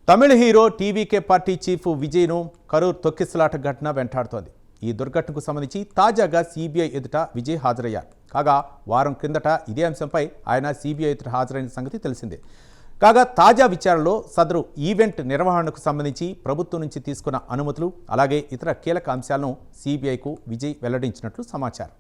తమిళ hero TVK party chief విజయ్ను కరూర్ తొక్కిసలాట ఘటన వెంటాడుతోంది. ఈ దుర్ఘటనకు సంబంధించి తాజాగా సిబిఐ ఎదుట విజయ్ హాజరయ్యారు. కాగా వారం క్రిందట ఇదే అంశంపై ఆయన సిబిఐ ఎదుట హాజరైన సంగతి తెలిసిందే. కాగా తాజా విచారణలో సదరు ఈవెంట్ నిర్వహణకు సంబంధించి ప్రభుత్వం నుంచి తీసుకున్న అనుమతులు అలాగే ఇతర కీలక అంశాలను సిబిఐకు విజయ్ వెల్లడించినట్లు సమాచారం.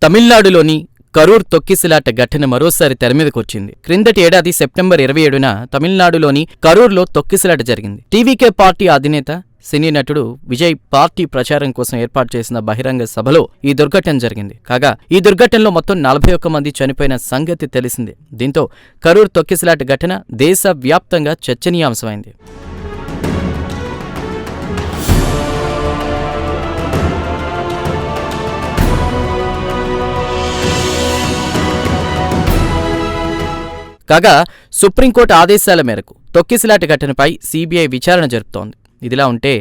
తమిళనాడులోని కరూర్ తొక్కిసలాట ఘటన మరోసారి తెరమీదకొచ్చింది. క్రిందటి ఏడాది సెప్టెంబర్ 27న తమిళనాడులోని కరూర్లో తొక్కిసలాట జరిగింది. టీవీకే పార్టీ అధినేత సినీ నటుడు విజయ్ పార్టీ ప్రచారం కోసం ఏర్పాటు చేసిన బహిరంగ సభలో ఈ దుర్ఘటన జరిగింది. కాగా ఈ దుర్ఘటనలో మొత్తం 41 మంది చనిపోయిన సంగతి తెలిసిందే. దీంతో కరూర్ తొక్కిసలాట ఘటన దేశవ్యాప్తంగా చర్చనీయాంశమైంది. కాగా సుప్రీంకోర్టు ఆదేశాల మేరకు తొక్కిసలాట ఘటనపై సిబిఐ విచారణ జరుపుతోంది. ఇదిలా ఉంటే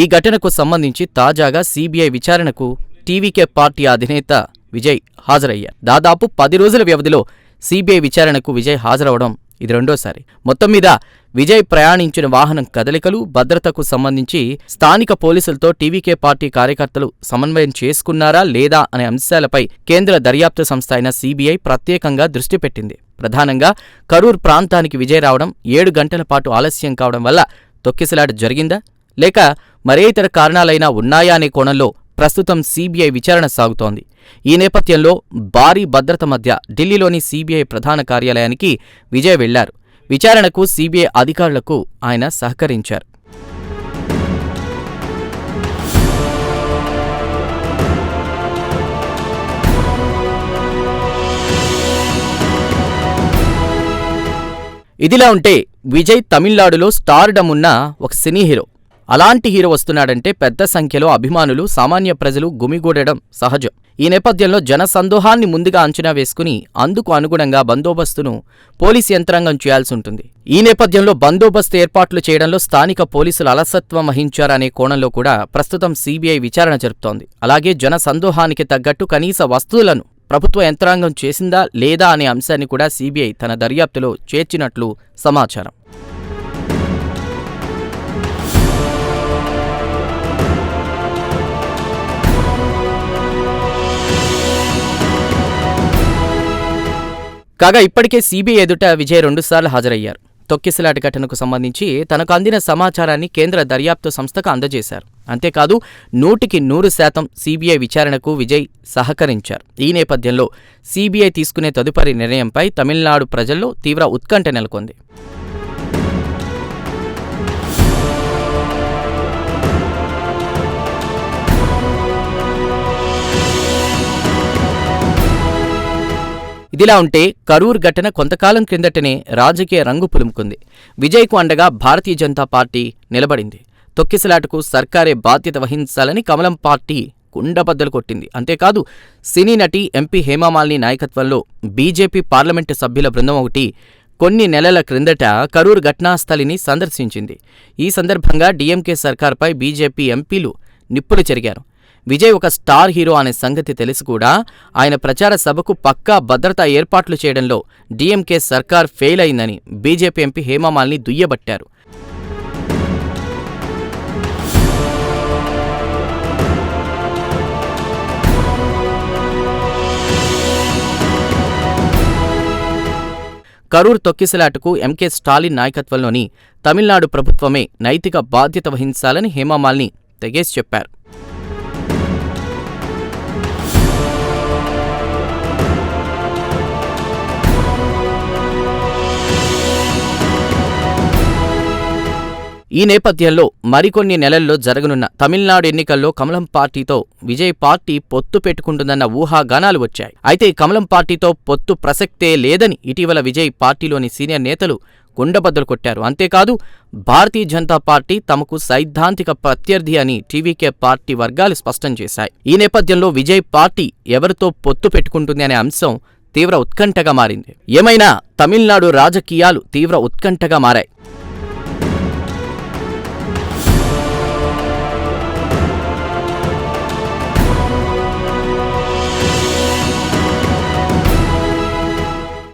ఈ ఘటనకు సంబంధించి తాజాగా సిబిఐ విచారణకు టీవీకే పార్టీ అధినేత విజయ్ హాజరయ్యారు. దాదాపు 10 రోజుల వ్యవధిలో సిబిఐ విచారణకు విజయ్ హాజరవడం ఇది రెండోసారి. మొత్తం మీద విజయ్ ప్రయాణించిన వాహనం కదలికలు, భద్రతకు సంబంధించి స్థానిక పోలీసులతో టీవీకే పార్టీ కార్యకర్తలు సమన్వయం చేసుకున్నారా లేదా అనే అంశాలపై కేంద్ర దర్యాప్తు సంస్థ అయిన సిబిఐ ప్రత్యేకంగా దృష్టి పెట్టింది. ప్రధానంగా కరూర్ ప్రాంతానికి విజయ్ రావడం 7 గంటల పాటు ఆలస్యం కావడం వల్ల తొక్కిసలాట జరిగిందా లేక మరే ఇతర కారణాలైనా ఉన్నాయా అనే కోణంలో ప్రస్తుతం సిబిఐ విచారణ సాగుతోంది. ఈ నేపథ్యంలో భారీ భద్రత మధ్య ఢిల్లీలోని సిబిఐ ప్రధాన కార్యాలయానికి విజయ్ వెళ్లారు. విచారణకు సిబిఐ అధికారులకు ఆయన సహకరించారు. ఇదిలా ఉంటే విజయ్ తమిళనాడులో స్టార్డమ్ ఉన్న ఒక సినీ హీరో. అలాంటి హీరో వస్తున్నాడంటే పెద్ద సంఖ్యలో అభిమానులు, సామాన్య ప్రజలు గుమిగూడడం సహజం. ఈ నేపథ్యంలో జనసందోహాన్ని ముందుగా అంచనా వేసుకుని అందుకు అనుగుణంగా బందోబస్తును పోలీసు యంత్రాంగం చేయాల్సి ఉంటుంది. ఈ నేపథ్యంలో బందోబస్తు ఏర్పాట్లు చేయడంలో స్థానిక పోలీసులు అలసత్వం వహించారనే కోణంలో కూడా ప్రస్తుతం సిబిఐ విచారణ జరుపుతోంది. అలాగే జనసందోహానికి తగ్గట్టు కనీస వస్తువులను ప్రభుత్వ యంత్రాంగం చేసిందా లేదా అనే అంశాన్ని కూడా సిబిఐ తన దర్యాప్తులో చేర్చినట్లు సమాచారం. కాగా ఇప్పటికే సిబిఐ ఎదుట విజయ్ 2 సార్లు హాజరయ్యారు. తొక్కిసలాట ఘటనకు సంబంధించి తనకు అందిన సమాచారాన్ని కేంద్ర దర్యాప్తు సంస్థకు అందజేశారు. అంతేకాదు 100% సిబిఐ విచారణకు విజయ్ సహకరించారు. ఈ నేపథ్యంలో సిబిఐ తీసుకునే తదుపరి నిర్ణయంపై తమిళనాడు ప్రజల్లో తీవ్ర ఉత్కంఠ నెలకొంది. ఇదిలా ఉంటే కరూర్ ఘటన కొంతకాలం క్రిందటనే రాజకీయ రంగు పులుముకుంది. విజయ్కు అండగా భారతీయ జనతా పార్టీ నిలబడింది. తొక్కిసలాటకు సర్కారే బాధ్యత వహించాలని కమలం పార్టీ కుండబద్దలు కొట్టింది. అంతేకాదు సినీ నటి ఎంపీ హేమామాలిని నాయకత్వంలో బీజేపీ పార్లమెంటు సభ్యుల బృందం ఒకటి కొన్ని నెలల క్రిందట కరూర్ ఘటనాస్థలిని సందర్శించింది. ఈ సందర్భంగా డీఎంకే సర్కార్పై బీజేపీ ఎంపీలు నిప్పులు చెరిగారు. విజయ్ ఒక స్టార్ హీరో అనే సంగతి తెలిసి కూడా ఆయన ప్రచార సభకు పక్కా భద్రతా ఏర్పాట్లు చేయడంలో డీఎంకే సర్కార్ ఫెయిల్ అయిందని బీజేపీ ఎంపీ హేమామాలిని దుయ్యబట్టారు. కరూర్ తొక్కిసలాటకు ఎంకే స్టాలిన్ నాయకత్వంలోని తమిళనాడు ప్రభుత్వమే నైతిక బాధ్యత వహించాలని హేమామాలిని తెగేసి చెప్పారు. ఈ నేపథ్యంలో మరికొన్ని నెలల్లో జరగనున్న తమిళనాడు ఎన్నికల్లో కమలం పార్టీతో విజయ్ పార్టీ పొత్తు పెట్టుకుంటుందన్న ఊహాగానాలు వచ్చాయి. అయితే కమలం పార్టీతో పొత్తు ప్రసక్తే లేదని ఇటీవల విజయ్ పార్టీలోని సీనియర్ నేతలు కుండబద్దలు కొట్టారు. అంతేకాదు భారతీయ జనతా పార్టీ తమకు సైద్ధాంతిక ప్రత్యర్థి అని టీవీకే పార్టీ వర్గాలు స్పష్టం చేశాయి. ఈ నేపథ్యంలో విజయ్ పార్టీ ఎవరితో పొత్తు పెట్టుకుంటుంది అనే అంశం తీవ్ర ఉత్కంఠగా మారింది. ఏమైనా తమిళనాడు రాజకీయాలు తీవ్ర ఉత్కంఠగా మారాయి.